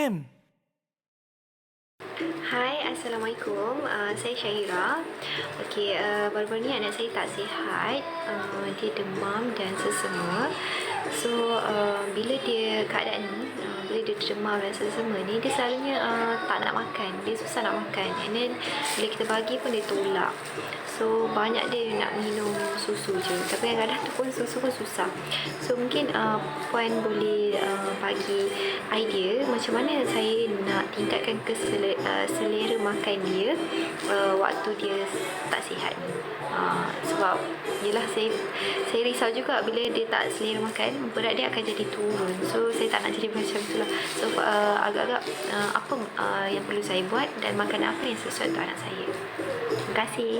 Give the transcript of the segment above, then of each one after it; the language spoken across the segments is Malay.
KPM. Hai, Assalamualaikum. Saya Syahira. Okey, baru-baru ni anak saya tak sihat. Dia demam dan sesama. So, bila dia keadaan ni, bila dia demam dan sesama ni, dia selalunya tak nak makan. Dia susah nak makan. And then, bila kita bagi pun dia tolak. So, banyak dia nak minum susu je. Tapi kadang-kadang tu pun susu pun susah. So, mungkin Puan boleh bagi idea macam mana saya nak tingkatkan selera makan dia waktu dia tak sihat ni. Sebab yelah saya risau juga bila dia tak selera makan, berat dia akan jadi turun. So saya tak nak jadi macam tu lah. So agak-agak apa yang perlu saya buat dan makanan apa yang sesuai untuk anak saya. Terima kasih.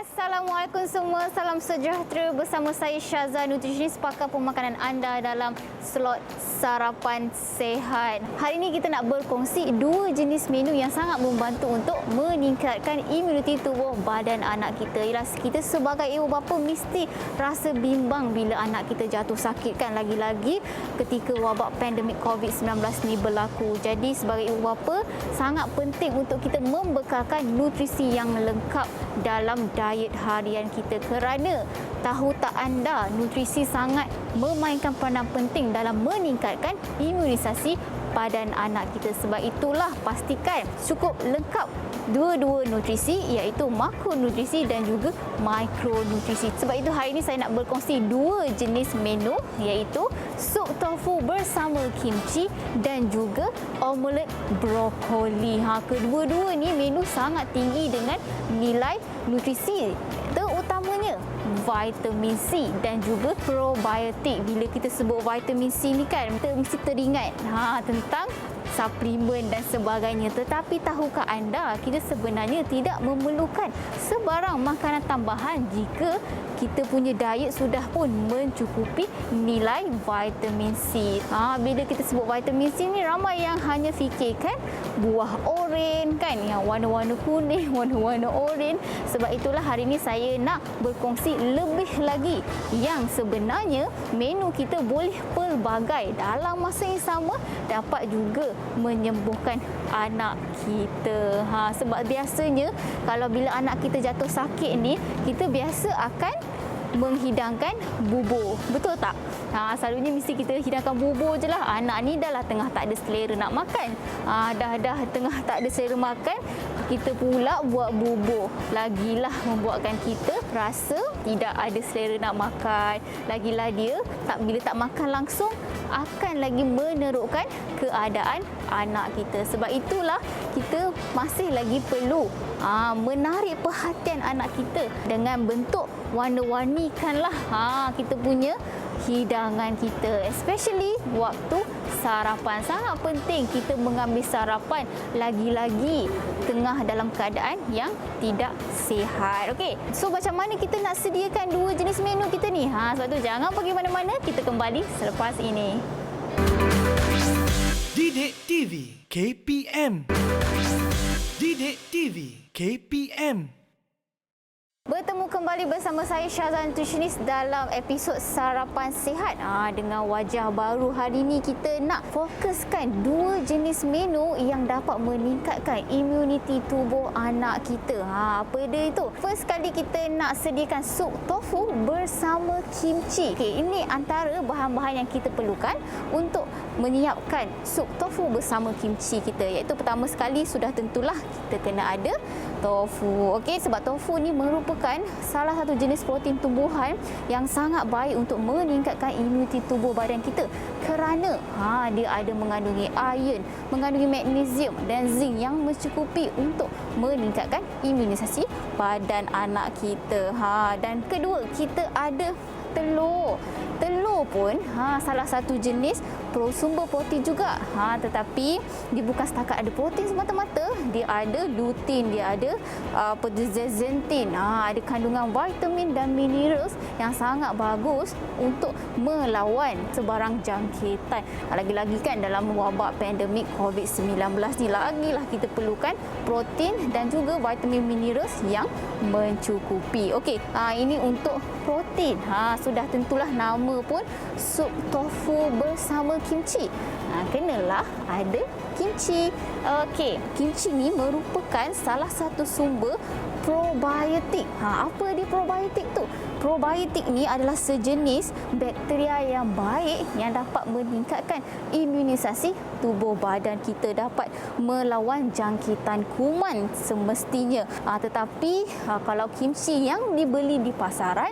Assalamualaikum semua, salam sejahtera bersama saya Syaza, nutritionist pakar pemakanan anda dalam slot sarapan sehat. Hari ini kita nak berkongsi dua jenis menu yang sangat membantu untuk meningkatkan imuniti tubuh badan anak kita. Ialah kita sebagai ibu bapa mesti rasa bimbang bila anak kita jatuh sakit kan, lagi-lagi ketika wabak pandemik COVID-19 ni berlaku. Jadi sebagai ibu bapa sangat penting untuk kita membekalkan nutrisi yang lengkap dalam diet harian kita, kerana tahu tak anda, nutrisi sangat memainkan peranan penting dalam meningkatkan imunisasi badan anak kita. Sebab itulah pastikan cukup lengkap dua-dua nutrisi, iaitu makronutrisi dan juga mikronutrisi. Sebab itu hari ini saya nak berkongsi dua jenis menu, iaitu sup tofu bersama kimchi dan juga omelet brokoli. Kedua-dua ni menu sangat tinggi dengan nilai nutrisi, terutamanya vitamin C dan juga probiotik. Bila kita sebut vitamin C ni kan, kita mesti teringat tentang suplemen dan sebagainya. Tetapi tahukah anda, kita sebenarnya tidak memerlukan sebarang makanan tambahan jika kita punya diet sudah pun mencukupi nilai vitamin C. Bila kita sebut vitamin C ni, ramai yang hanya fikirkan buah oren kan, yang warna-warna kuning, warna-warna oren. Sebab itulah hari ini saya nak berkongsi lebih lagi yang sebenarnya menu kita boleh pelbagai dalam masa yang sama dapat juga menyembuhkan anak kita. Sebab biasanya kalau bila anak kita jatuh sakit ni, kita biasa akan menghidangkan bubur. Betul tak? Selalunya mesti kita hidangkan bubur je lah. Anak ni dah lah tengah tak ada selera nak makan. Dah tengah tak ada selera makan, kita pula buat bubur. Lagilah membuatkan kita rasa tidak ada selera nak makan. Lagilah dia bila tak makan langsung akan lagi menerukkan keadaan anak kita. Sebab itulah kita masih lagi perlu menarik perhatian anak kita dengan bentuk warna-warnikanlah kita punya hidangan kita, especially waktu sarapan. Sangat penting kita mengambil sarapan, lagi-lagi tengah dalam keadaan yang tidak sihat. Okey, so macam mana kita nak sediakan dua jenis menu kita ni? Sebab tu jangan pergi mana-mana, kita kembali selepas ini. Didik TV KPM. Didik TV KPM. Bertemu kembali bersama saya Syaza, nutritionist dalam episod Sarapan Sihat. Dengan wajah baru, hari ini kita nak fokuskan dua jenis menu yang dapat meningkatkan imuniti tubuh anak kita. Apa dia itu? First kali kita nak sediakan sup tofu bersama kimchi. Okay, ini antara bahan-bahan yang kita perlukan untuk menyiapkan sup tofu bersama kimchi kita. Iaitu pertama sekali sudah tentulah kita kena ada tofu. Okey, sebab tofu ni merupakan salah satu jenis protein tumbuhan yang sangat baik untuk meningkatkan imuniti tubuh badan kita, kerana dia ada mengandungi iron, mengandungi magnesium dan zinc yang mencukupi untuk meningkatkan imunisasi badan anak kita. Dan kedua, kita ada telur. Telur pun salah satu jenis sumber protein juga. Tetapi dia bukan setakat ada protein semata-mata, dia ada lutein, dia ada zeaxanthin, ada kandungan vitamin dan minerals yang sangat bagus untuk melawan sebarang jangkitan. Lagi-lagi kan dalam wabak pandemik COVID-19 ni, lagilah kita perlukan protein dan juga vitamin minerals yang mencukupi. Okey, ini untuk protein. Sudah tentulah nama pun sup tofu bersama kimchi. Kenalah ada kimchi. Okey, kimchi ni merupakan salah satu sumber probiotik. Apa dia probiotik tu? Probiotik ni adalah sejenis bakteria yang baik yang dapat meningkatkan imunisasi tubuh badan kita, dapat melawan jangkitan kuman semestinya. Tetapi kalau kimchi yang dibeli di pasaran,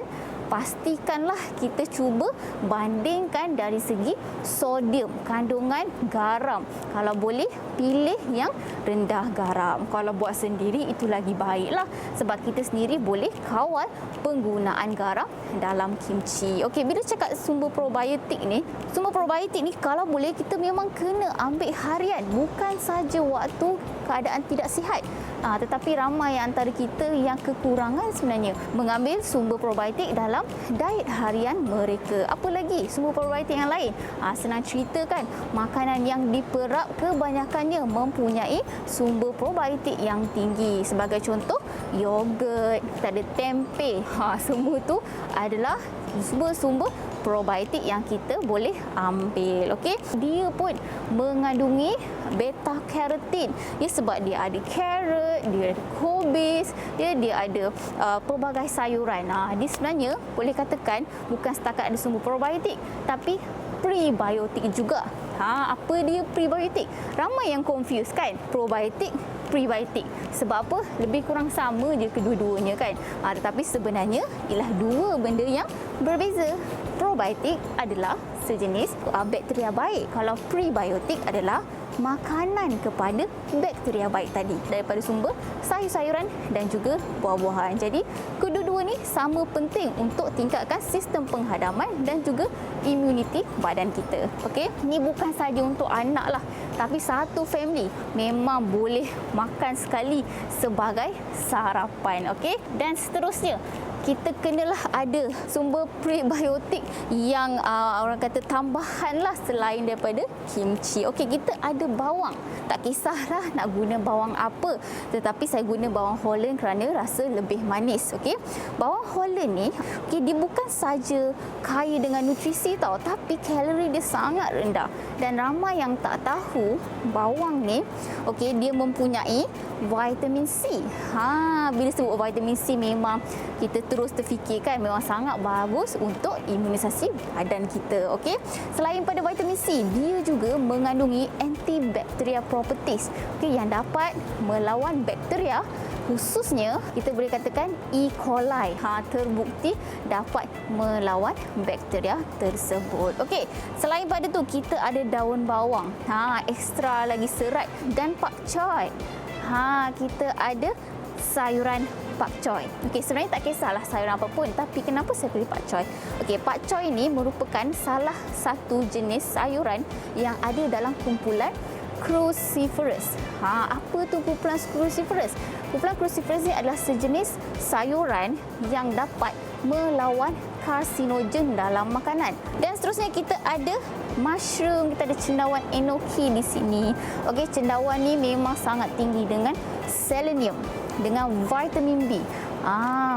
pastikanlah kita cuba bandingkan dari segi sodium, kandungan garam. Kalau boleh, pilih yang rendah garam. Kalau buat sendiri, itu lagi baiklah. Sebab kita sendiri boleh kawal penggunaan garam dalam kimchi. Okey, bila cakap sumber probiotik ni kalau boleh kita memang kena ambil harian. Bukan saja waktu keadaan tidak sihat. Tetapi ramai antara kita yang kekurangan sebenarnya mengambil sumber probiotik dalam diet harian mereka. Apa lagi sumber probiotik yang lain? Senang cerita kan, makanan yang diperap kebanyakannya mempunyai sumber probiotik yang tinggi. Sebagai contoh, yogurt, kita ada tempe. Semua tu adalah sumber-sumber probiotik yang kita boleh ambil. Okey, dia pun mengandungi beta carotene. Sebab dia ada carrot, dia ada kobis, dia ada pelbagai sayuran. Dia sebenarnya boleh katakan bukan setakat ada sumber probiotik, tapi prebiotik juga. Apa dia prebiotik? Ramai yang confuse kan, probiotik, prebiotik. Sebab apa? Lebih kurang sama je kedua-duanya kan. Tetapi sebenarnya ialah dua benda yang berbeza. Probiotik adalah sejenis bakteria baik. Kalau prebiotik adalah makanan kepada bakteria baik tadi daripada sumber sayur-sayuran dan juga buah-buahan. Jadi kedua-dua ni sama penting untuk tingkatkan sistem penghadaman dan juga imuniti badan kita. Okey, ni bukan saja untuk anak lah, tapi satu family memang boleh makan sekali sebagai sarapan. Okey, dan seterusnya kita kenalah ada sumber prebiotik yang orang kata tambahan lah selain daripada kimchi. Okey, kita ada bawang. Tak kisahlah nak guna bawang apa, tetapi saya guna bawang Holland kerana rasa lebih manis. Okey, bawang Holland ni dia bukan saja kaya dengan nutrisi tau, tapi kalori dia sangat rendah. Dan ramai yang tak tahu bawang ni dia mempunyai vitamin C. Bila sebut vitamin C, memang kita terus terfikirkan memang sangat bagus untuk imunisasi badan kita. Okey, selain pada vitamin C, dia juga mengandungi antibacterial properties yang dapat melawan bakteria, khususnya kita boleh katakan E. coli. Terbukti dapat melawan bakteria tersebut. Okey, selain pada tu kita ada daun bawang. Ekstra lagi serat, dan pakcoy. Kita ada sayuran pakcoy. Okey, sebenarnya tak kisahlah sayuran apa pun, tapi kenapa saya pilih pakcoy? Okey, pakcoy ni merupakan salah satu jenis sayuran yang ada dalam kumpulan cruciferous. Apa tu kumpulan cruciferous? Kumpulan cruciferous ni adalah sejenis sayuran yang dapat melawan karsinogen dalam makanan. Dan seterusnya kita ada mushroom, kita ada cendawan enoki di sini. Okey, cendawan ni memang sangat tinggi dengan selenium, dengan vitamin B.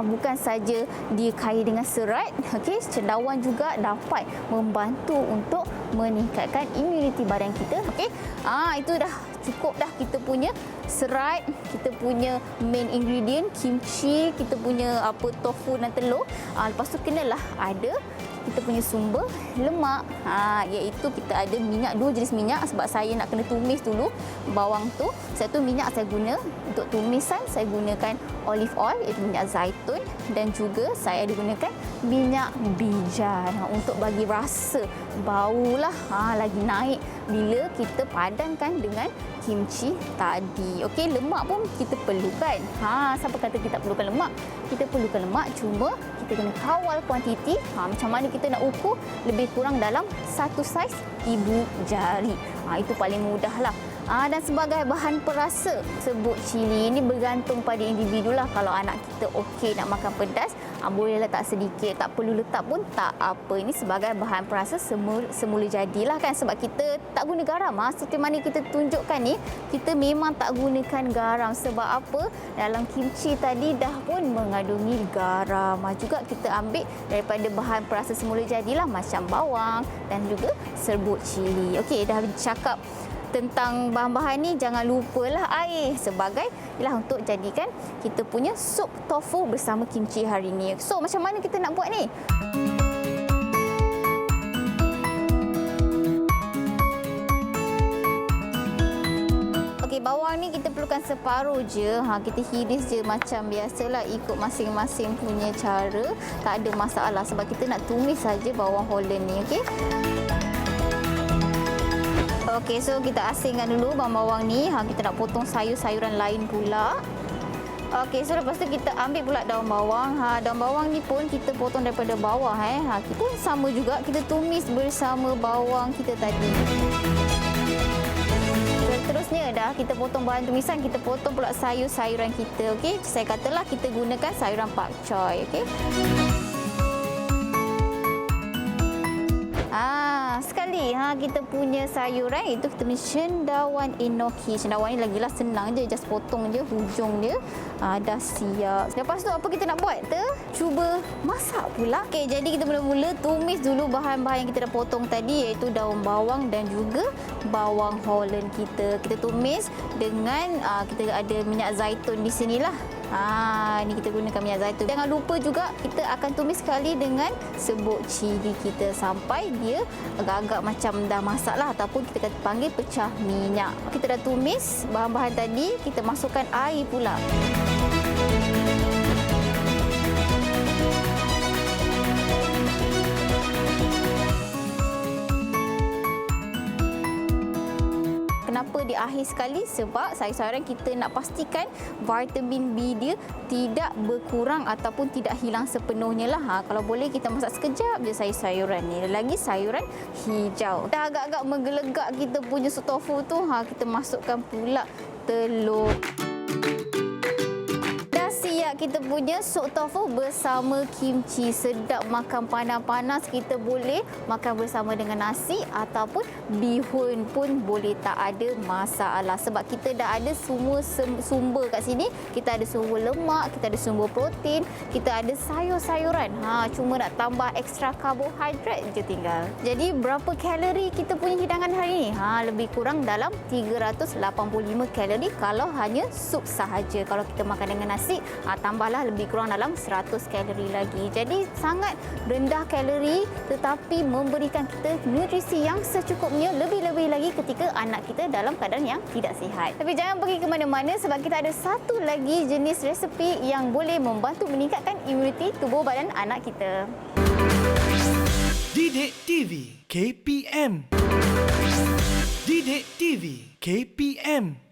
Bukan saja dia kaya dengan serat, cendawan juga dapat membantu untuk meningkatkan imuniti badan kita. Itu dah cukup dah, kita punya serat, kita punya main ingredient kimchi, kita punya tofu dan telur. Lepas tu kenalah ada kita punya sumber lemak, iaitu kita ada minyak, dua jenis minyak. Sebab saya nak kena tumis dulu bawang tu, saya Satu minyak saya guna untuk tumisan, saya gunakan olive oil iaitu minyak zaitun, dan juga saya ada gunakan minyak bijan untuk bagi rasa baulah lagi naik bila kita padankan dengan kimchi tadi. Okey, lemak pun kita perlukan. Siapa kata kita tak perlukan lemak? Kita perlukan lemak, cuma kita kena kawal kuantiti. Macam mana kita nak ukur? Lebih kurang dalam satu saiz ibu jari. Itu paling mudahlah. Dan sebagai bahan perasa, serbuk cili ini bergantung pada individu lah. Kalau anak kita okey nak makan pedas, boleh letak sedikit, tak perlu letak pun tak apa. Ini sebagai bahan perasa semula jadilah kan, sebab kita tak guna garam. Seperti mana kita tunjukkan ni, kita memang tak gunakan garam. Sebab apa? Dalam kimchi tadi dah pun mengandungi garam. Juga kita ambil daripada bahan perasa semula jadilah, macam bawang dan juga serbuk cili. Okey, dah cakap tentang bahan-bahan ni, jangan lupalah air sebagai untuk jadikan kita punya sup tofu bersama kimchi hari ni. So, macam mana kita nak buat ni? Okey, bawang ni kita perlukan separuh je. Kita hiris je macam biasalah, ikut masing-masing punya cara. Tak ada masalah sebab kita nak tumis saja bawang Holland ni, okey? Okey, so kita asingkan dulu bawang ni. Kita nak potong sayur-sayuran lain pula. Okey, so lepas tu kita ambil pula daun bawang. Daun bawang ni pun kita potong daripada bawah. Kita pun sama juga, kita tumis bersama bawang kita tadi. Seterusnya dah kita potong bahan tumisan, kita potong pula sayur-sayuran kita. Okey, saya katalah kita gunakan sayuran pak choy. Okey. Sekali kita punya sayuran itu kita punya cendawan enoki. Cendawan ni lagilah senang je, just potong je hujung dia. Dah siap. Lepas tu apa kita nak buat? Kita cuba masak pula. Okey, jadi kita mula-mula tumis dulu bahan-bahan yang kita dah potong tadi, iaitu daun bawang dan juga bawang Holland kita. Kita tumis dengan kita ada minyak zaitun di sinilah. Ni kita gunakan minyak zaitun. Jangan lupa juga kita akan tumis sekali dengan serbuk cili kita sampai dia agak-agak macam dah masak lah, ataupun kita panggil pecah minyak. Kita dah tumis bahan-bahan tadi, kita masukkan air pula. Kenapa di akhir sekali? Sebab sayur-sayuran kita nak pastikan vitamin B dia tidak berkurang ataupun tidak hilang sepenuhnya lah. Kalau boleh kita masak sekejap je sayur-sayuran ni. Lagi sayuran hijau. Dah agak-agak menggelegak kita punya sup tofu tu, kita masukkan pula telur. Kita punya sup tofu bersama kimchi. Sedap, makan panas-panas. Kita boleh makan bersama dengan nasi ataupun bihun pun boleh, tak ada masalah. Sebab kita dah ada semua sumber kat sini. Kita ada sumber lemak, kita ada sumber protein, kita ada sayur-sayuran. Cuma nak tambah ekstra karbohidrat je tinggal. Jadi berapa kalori kita punya hidangan hari ni? Lebih kurang dalam 385 kalori kalau hanya sup sahaja. Kalau kita makan dengan nasi, tambahlah lebih kurang dalam 100 kalori lagi. Jadi sangat rendah kalori tetapi memberikan kita nutrisi yang secukupnya, lebih-lebih lagi ketika anak kita dalam keadaan yang tidak sihat. Tapi jangan pergi ke mana-mana sebab kita ada satu lagi jenis resepi yang boleh membantu meningkatkan imuniti tubuh badan anak kita. Didik TV KPM. Didik TV KPM.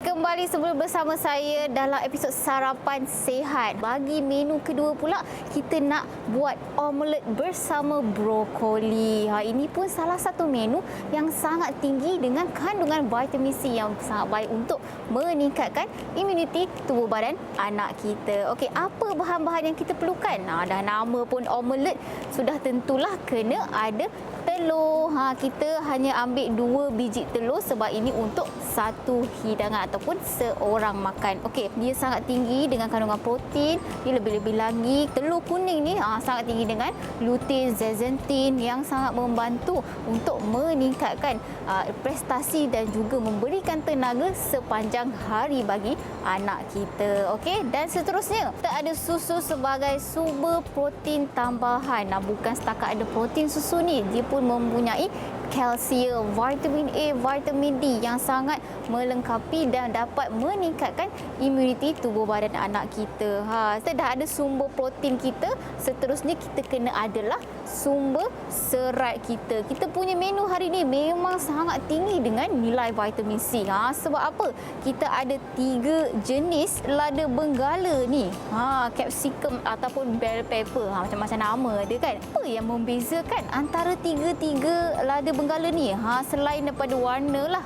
Kembali semula bersama saya dalam episod Sarapan Sihat. Bagi menu kedua pula, kita nak buat omelet bersama brokoli. Ini pun salah satu menu yang sangat tinggi dengan kandungan vitamin C yang sangat baik untuk meningkatkan imuniti tubuh badan anak kita. Okey, apa bahan-bahan yang kita perlukan? Dah nama pun omelet, sudah tentulah kena ada telur. Kita hanya ambil 2 biji telur sebab ini untuk satu hidangan ataupun seorang makan. Okey, dia sangat tinggi dengan kandungan protein. Dia lebih-lebih lagi telur kuning ni sangat tinggi dengan lutein, zeaxanthin yang sangat membantu untuk meningkatkan prestasi dan juga memberikan tenaga sepanjang hari bagi anak kita. Okey, dan seterusnya kita ada susu sebagai sumber protein tambahan. Bukan setakat ada protein susu ni, dia pun mempunyai kalsium, vitamin A, vitamin D yang sangat melengkapi dan dapat meningkatkan imuniti tubuh badan anak kita. Kita dah ada sumber protein kita, seterusnya kita kena adalah sumber serat kita. Kita punya menu hari ni memang sangat tinggi dengan nilai vitamin C. Sebab apa? Kita ada 3 jenis lada benggala ni. Capsicum ataupun bell pepper. Macam-macam nama dia kan. Apa yang membezakan antara tiga lada benggala ni? Selain daripada warna lah.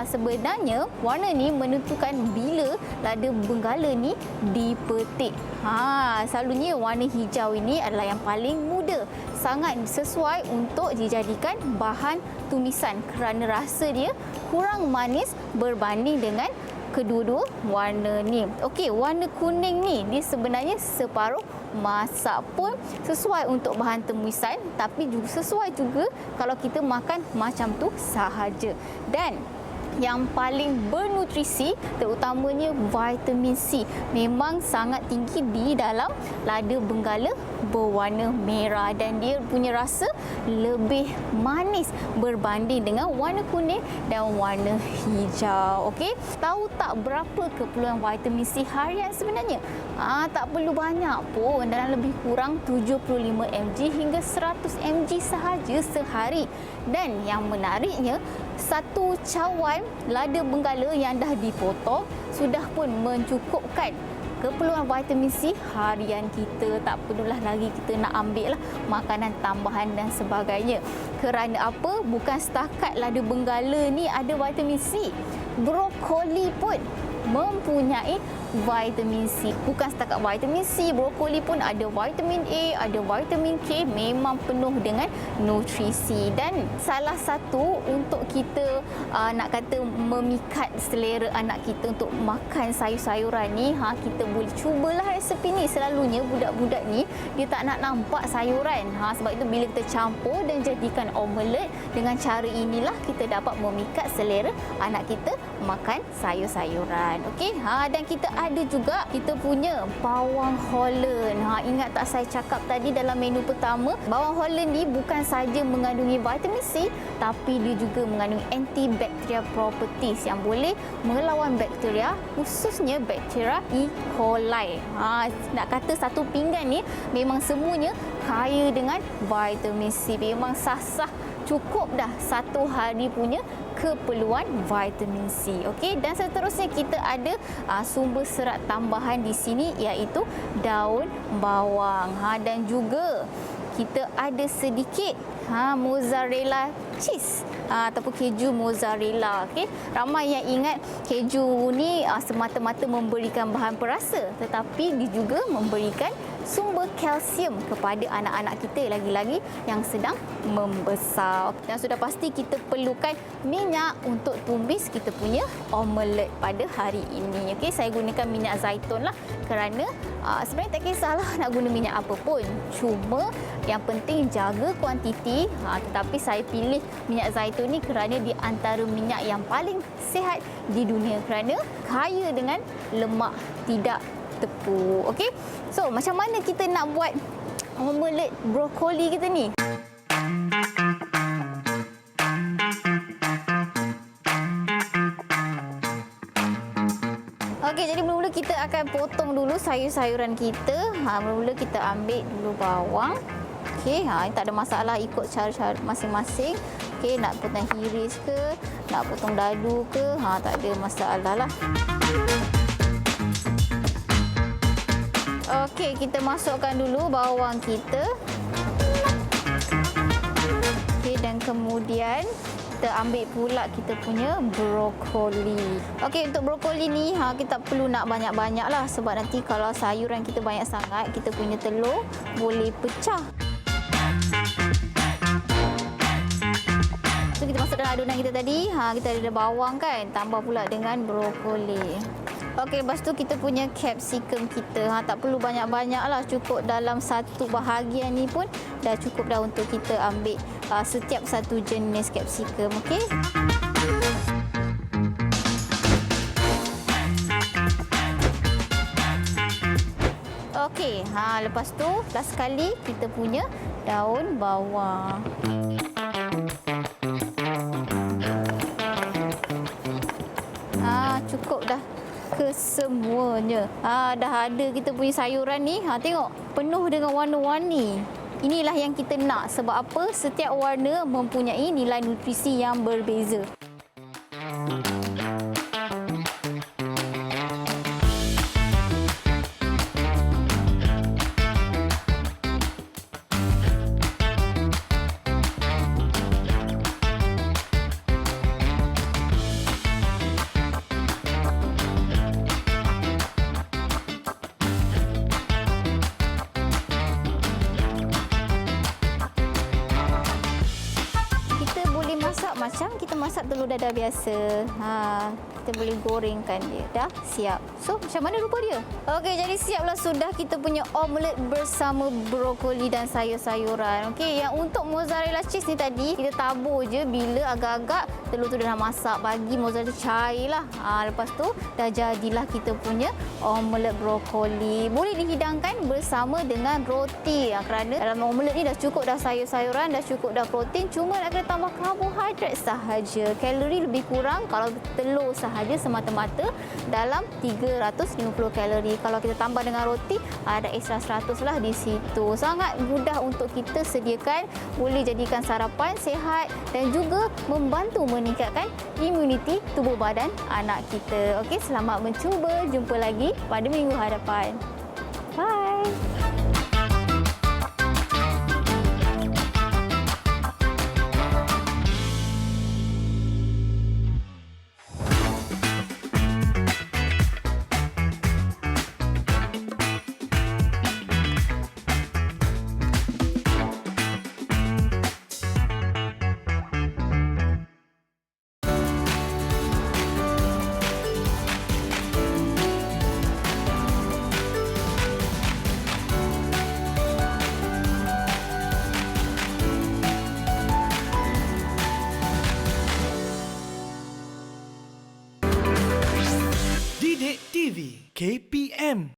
Sebenarnya warna ni menentukan bila lada benggala ni dipetik. Selalunya warna hijau ini adalah yang paling muda. Sangat sesuai untuk dijadikan bahan tumisan kerana rasa dia kurang manis berbanding dengan kedua-dua warna ni. Okey, warna kuning ni dia sebenarnya separuh masak pun sesuai untuk bahan tumisan, tapi juga sesuai juga kalau kita makan macam tu sahaja. Dan yang paling bernutrisi terutamanya vitamin C memang sangat tinggi di dalam lada benggala berwarna merah dan dia punya rasa lebih manis berbanding dengan warna kuning dan warna hijau. Okey, tahu tak berapa keperluan vitamin C harian sebenarnya? Tak perlu banyak pun, dalam lebih kurang 75 mg hingga 100 mg sahaja sehari. Dan yang menariknya, satu cawan lada benggala yang dah dipotong sudah pun mencukupkan keperluan vitamin C harian kita. Tak perlulah lagi kita nak ambil lah makanan tambahan dan sebagainya. Kerana apa? Bukan setakat lada benggala ni ada vitamin C. Brokoli pun mempunyai vitamin C. Bukan setakat vitamin C, brokoli pun ada vitamin A, ada vitamin K, memang penuh dengan nutrisi. Dan salah satu untuk kita nak kata memikat selera anak kita untuk makan sayur-sayuran ni, kita boleh cubalah resepi ni. Selalunya budak-budak ni dia tak nak nampak sayuran. Sebab itu bila kita campur dan jadikan omelet, dengan cara inilah kita dapat memikat selera anak kita makan sayur-sayuran. Okey, dan kita ada juga kita punya bawang Holland. Ingat tak saya cakap tadi dalam menu pertama, bawang Holland ni bukan saja mengandungi vitamin C, tapi dia juga mengandungi antibacterial properties yang boleh melawan bakteria, khususnya bakteria E. coli. Nak kata satu pinggan ni memang semuanya kaya dengan vitamin C. Memang sah-sah cukup dah satu hari punya keperluan vitamin C. Okey, dan seterusnya kita ada sumber serat tambahan di sini iaitu daun bawang. Dan juga kita ada sedikit mozzarella cheese ataupun keju mozzarella. Okey, ramai yang ingat keju ni semata-mata memberikan bahan perasa, tetapi dia juga memberikan sumber kalsium kepada anak-anak kita, lagi-lagi yang sedang membesar. Dan sudah pasti kita perlukan minyak untuk tumis kita punya omelet pada hari ini. Okey, saya gunakan minyak zaitun lah, kerana sebenarnya tak kisahlah nak guna minyak apa pun, cuma yang penting jaga kuantiti. Tetapi saya pilih minyak zaitun ni kerana di antara minyak yang paling sihat di dunia, kerana kaya dengan lemak tidak tepung. Okey, so macam mana kita nak buat omelet brokoli kita ni? Okey, jadi mula-mula kita akan potong dulu sayur-sayuran kita. Mula-mula kita ambil dulu bawang. Okey, tak ada masalah, ikut cara-cara masing-masing. Okey, nak potong hiris ke, nak potong dadu ke, tak ada masalah lah. Okey, kita masukkan dulu bawang kita. Okey, dan kemudian kita ambil pula kita punya brokoli. Okey, untuk brokoli ni kita perlu nak banyak-banyak lah, sebab nanti kalau sayuran kita banyak sangat, kita punya telur boleh pecah. So, kita masuk dalam adunan kita tadi. Kita ada bawang kan, tambah pula dengan brokoli. Okey, lepas tu kita punya capsicum kita. Tak perlu banyak-banyak lah, cukup dalam satu bahagian ni pun dah cukup dah untuk kita ambil setiap satu jenis capsicum. Okey. Okey, lepas tu last sekali kita punya daun bawang. semuanya. Dah ada kita punya sayuran ni. Tengok, penuh dengan warna-warni. Inilah yang kita nak. Sebab apa? Setiap warna mempunyai nilai nutrisi yang berbeza. Macam kita masak telur dadah biasa. Kita boleh gorengkan dia. Dah siap. So, macam mana rupa dia? Okey, jadi siaplah sudah kita punya omelet bersama brokoli dan sayur-sayuran. Okey, yang untuk mozzarella cheese ni tadi, kita tabur je bila agak-agak telur tu dah masak. Bagi mozzarella cair lah. Lepas tu, dah jadilah kita punya omelet brokoli. Boleh dihidangkan bersama dengan roti. Kerana dalam omelet ni dah cukup dah sayur-sayuran, dah cukup dah protein. Cuma nak kena tambah karbohidrat sahaja. Kalori lebih kurang kalau telur sahaja semata-mata dalam 350 kalori. Kalau kita tambah dengan roti, ada extra 100 lah di situ. Sangat mudah untuk kita sediakan. Boleh jadikan sarapan sihat dan juga membantu meningkatkan imuniti tubuh badan anak kita. Okey, selamat mencuba. Jumpa lagi pada minggu hadapan. Bye. Didik TV KPM